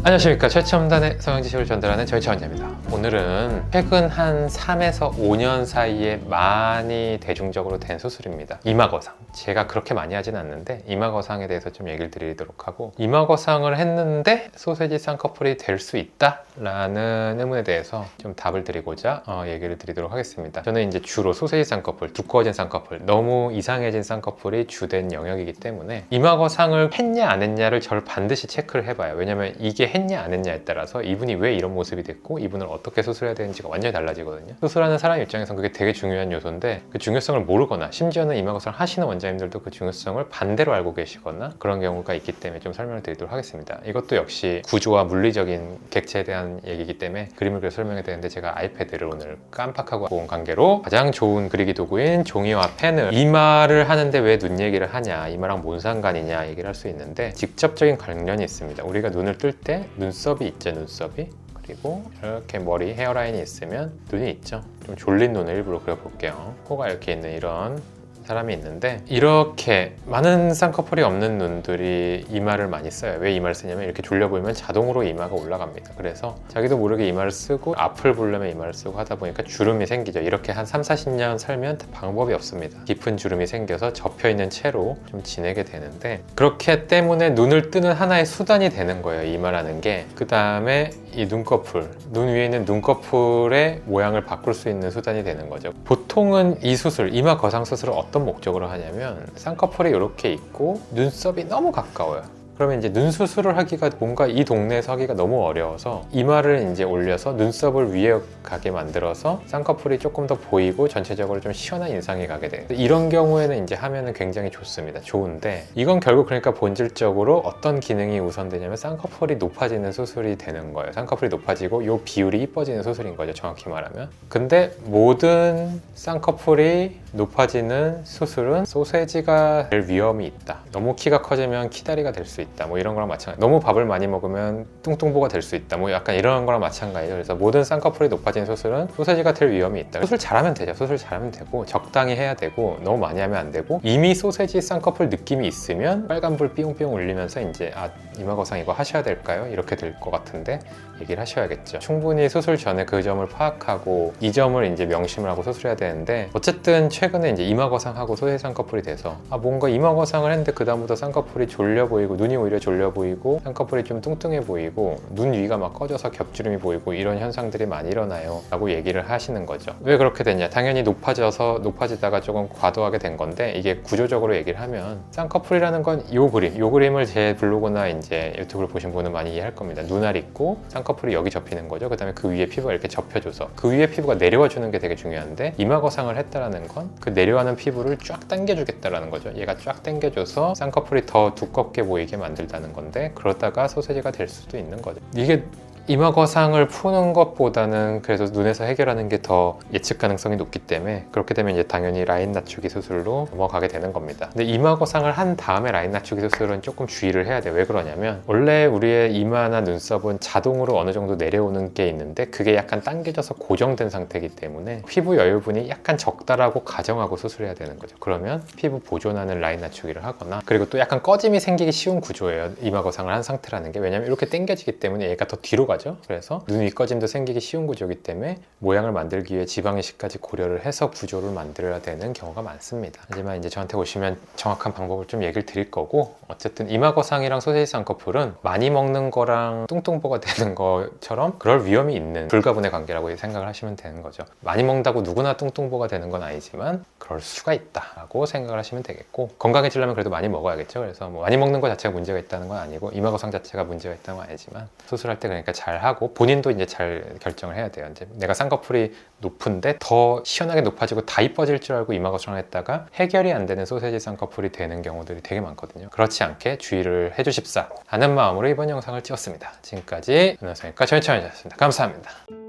안녕하십니까. 최첨단의 성형지식을 전달하는 최원재입니다. 오늘은 최근 한 3에서 5년 사이에 많이 대중적으로 된 수술입니다. 이마거상. 제가 그렇게 많이 하진 않는데 이마거상에 대해서 좀 얘기를 드리도록 하고, 이마거상을 했는데 소세지 쌍꺼풀이 될 수 있다? 라는 의문에 대해서 좀 답을 드리고자 얘기를 드리도록 하겠습니다. 저는 이제 주로 소세지 쌍꺼풀, 두꺼워진 쌍꺼풀, 너무 이상해진 쌍꺼풀이 주된 영역이기 때문에 이마거상을 했냐 안 했냐를 저를 반드시 체크를 해봐요. 왜냐면 이게 했냐 안 했냐에 따라서 이분이 왜 이런 모습이 됐고 이분을 어떻게 수술해야 되는지가 완전히 달라지거든요. 수술하는 사람 입장에서는 그게 되게 중요한 요소인데, 그 중요성을 모르거나 심지어는 이마거상을 하시는 원장님들도 그 중요성을 반대로 알고 계시거나 그런 경우가 있기 때문에 좀 설명을 드리도록 하겠습니다. 이것도 역시 구조와 물리적인 객체에 대한 얘기이기 때문에 그림을 그려서 설명해야 되는데, 제가 아이패드를 오늘 깜빡하고 온 관계로 가장 좋은 그리기 도구인 종이와 펜을, 이마를 하는데 왜 눈 얘기를 하냐, 이마랑 뭔 상관이냐 얘기를 할 수 있는데 직접적인 관련이 있습니다. 우리가 눈을 뜰 때 눈썹이 있죠, 눈썹이. 그리고 이렇게 머리 헤어라인이 있으면 눈이 있죠. 좀 졸린 눈을 일부러 그려볼게요. 코가 이렇게 있는 이런 사람이 있는데, 이렇게 많은 쌍꺼풀이 없는 눈들이 이마를 많이 써요. 왜 이마를 쓰냐면 이렇게 졸려 보이면 자동으로 이마가 올라갑니다. 그래서 자기도 모르게 이마를 쓰고 앞을 보려면 이마를 쓰고 하다 보니까 주름이 생기죠. 이렇게 한 3, 40년 살면 방법이 없습니다. 깊은 주름이 생겨서 접혀있는 채로 좀 지내게 되는데, 그렇기 때문에 눈을 뜨는 하나의 수단이 되는 거예요, 이마라는 게. 그 다음에 이 눈꺼풀, 눈 위에 있는 눈꺼풀의 모양을 바꿀 수 있는 수단이 되는 거죠. 보통은 이 수술, 이마 거상 수술을 어떤 목적으로 하냐면, 쌍꺼풀이 이렇게 있고 눈썹이 너무 가까워요. 그러면 이제 눈 수술을 하기가, 뭔가 이 동네에서 하기가 너무 어려워서 이마를 이제 올려서 눈썹을 위에 가게 만들어서 쌍꺼풀이 조금 더 보이고 전체적으로 좀 시원한 인상이 가게 돼요. 이런 경우에는 이제 하면은 굉장히 좋습니다. 좋은데, 이건 결국 그러니까 본질적으로 어떤 기능이 우선되냐면 쌍꺼풀이 높아지는 수술이 되는 거예요. 쌍꺼풀이 높아지고 요 비율이 이뻐지는 수술인 거죠, 정확히 말하면. 근데 모든 쌍꺼풀이 높아지는 수술은 소세지가 될 위험이 있다. 너무 키가 커지면 키다리가 될 수 있다. 뭐 이런 거랑 마찬가지. 너무 밥을 많이 먹으면 뚱뚱보가 될 수 있다. 뭐 약간 이런 거랑 마찬가지죠. 그래서 모든 쌍꺼풀이 높아지는 수술은 소세지가 될 위험이 있다. 수술 잘하면 되죠. 수술 잘하면 되고, 적당히 해야 되고, 너무 많이 하면 안 되고, 이미 소세지 쌍꺼풀 느낌이 있으면 빨간불 삐용삐용 울리면서 이제 이마거상 이거 하셔야 될까요? 이렇게 될 것 같은데 얘기를 하셔야겠죠. 충분히 수술 전에 그 점을 파악하고 이 점을 이제 명심을 하고 수술해야 되는데, 어쨌든 최근에 이제 이마거상하고 소세지 쌍꺼풀이 돼서 뭔가 이마거상을 했는데 그 다음부터 쌍꺼풀이 졸려 보이고, 눈이 오히려 졸려 보이고, 쌍꺼풀이 좀 뚱뚱해 보이고, 눈 위가 막 꺼져서 겹주름이 보이고, 이런 현상들이 많이 일어나요 라고 얘기를 하시는 거죠. 왜 그렇게 됐냐? 당연히 높아지다가 조금 과도하게 된 건데, 이게 구조적으로 얘기를 하면 쌍꺼풀이라는 건 요 그림을 제 블로그나 이제 유튜브를 보신 분은 많이 이해할 겁니다. 눈알 있고 쌍꺼풀이 여기 접히는 거죠. 그 다음에 그 위에 피부가 이렇게 접혀줘서 그 위에 피부가 내려와 주는 게 되게 중요한데, 이마거상을 했다라는 건 그 내려가는 피부를 쫙 당겨주겠다라는 거죠. 얘가 쫙 당겨줘서 쌍꺼풀이 더 두껍게 보이게 만들다는 건데, 그러다가 소세지가 될 수도 있는 거죠. 이게 이마거상을 푸는 것보다는 그래서 눈에서 해결하는 게 더 예측 가능성이 높기 때문에, 그렇게 되면 이제 당연히 라인 낮추기 수술로 넘어가게 되는 겁니다. 근데 이마거상을 한 다음에 라인 낮추기 수술은 조금 주의를 해야 돼요. 왜 그러냐면, 원래 우리의 이마나 눈썹은 자동으로 어느 정도 내려오는 게 있는데, 그게 약간 당겨져서 고정된 상태이기 때문에 피부 여유분이 약간 적다라고 가정하고 수술해야 되는 거죠. 그러면 피부 보존하는 라인 낮추기를 하거나, 그리고 또 약간 꺼짐이 생기기 쉬운 구조예요, 이마거상을 한 상태라는 게. 왜냐면 이렇게 당겨지기 때문에 얘가 더 뒤로 가죠. 그래서 눈 윗꺼짐도 생기기 쉬운 구조이기 때문에 모양을 만들기 위해 지방이식까지 고려를 해서 구조를 만들어야 되는 경우가 많습니다. 하지만 이제 저한테 오시면 정확한 방법을 좀 얘기를 드릴 거고, 어쨌든 이마거상이랑 소세지 쌍꺼풀은 많이 먹는 거랑 뚱뚱보가 되는 것처럼 그럴 위험이 있는 불가분의 관계라고 생각을 하시면 되는 거죠. 많이 먹는다고 누구나 뚱뚱보가 되는 건 아니지만 그럴 수가 있다라고 생각을 하시면 되겠고, 건강해지려면 그래도 많이 먹어야겠죠. 그래서 뭐 많이 먹는 것 자체가 문제가 있다는 건 아니고, 이마거상 자체가 문제가 있다는 건 아니지만, 수술할 때 그러니까 잘 하고 본인도 이제 잘 결정을 해야 돼요. 이제 내가 쌍꺼풀이 높은데 더 시원하게 높아지고 다 이뻐질 줄 알고 이마거상을 했다가 해결이 안 되는 소세지 쌍꺼풀이 되는 경우들이 되게 많거든요. 그렇지 않게 주의를 해주십사 하는 마음으로 이번 영상을 찍었습니다. 지금까지 눈화성형외과 최원재였습니다. 감사합니다.